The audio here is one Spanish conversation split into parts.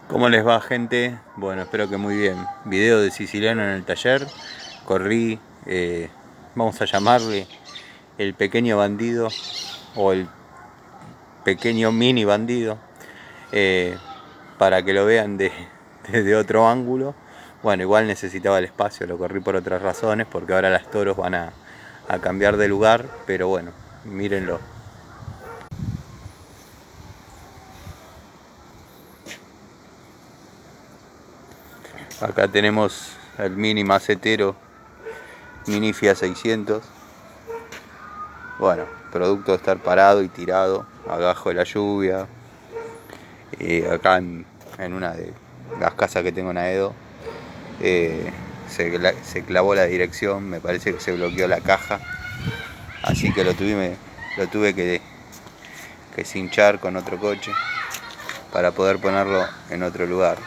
¿Cómo les va, gente? Bueno, espero que muy bien. Video de Siciliano en el taller. Corrí, vamos a llamarle el pequeño bandido o el pequeño mini bandido, eh, para que lo vean desde otro ángulo. Bueno, igual necesitaba el espacio, lo corrí por otras razones, porque ahora las toros van a cambiar de lugar, pero bueno, mírenlo. Acá tenemos el mini macetero, mini Fiat 600. Bueno, producto de estar parado y tirado abajo de la lluvia. Acá en una de las casas que tengo en Aedo, se clavó la dirección, me parece que se bloqueó la caja, así que lo tuve que cinchar con otro coche para poder ponerlo en otro lugar.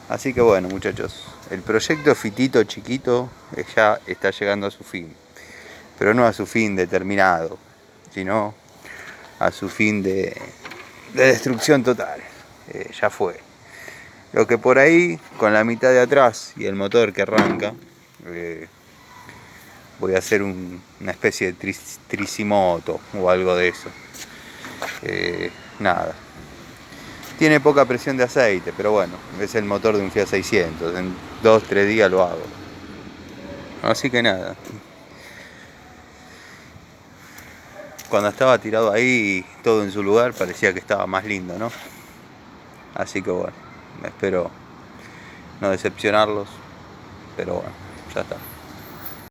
Así que bueno, muchachos, el proyecto Fitito Chiquito ya está llegando a su fin, pero no a su fin determinado, sino a su fin de destrucción total. Ya fue. Lo que por ahí, con la mitad de atrás y el motor que arranca, voy a hacer una especie de tricimoto o algo de eso. Nada. Tiene poca presión de aceite, pero bueno, es el motor de un Fiat 600. En 2-3 días lo hago. Así que nada. Cuando estaba tirado ahí, todo en su lugar, parecía que estaba más lindo, ¿no? Así que bueno, espero no decepcionarlos, pero bueno, ya está.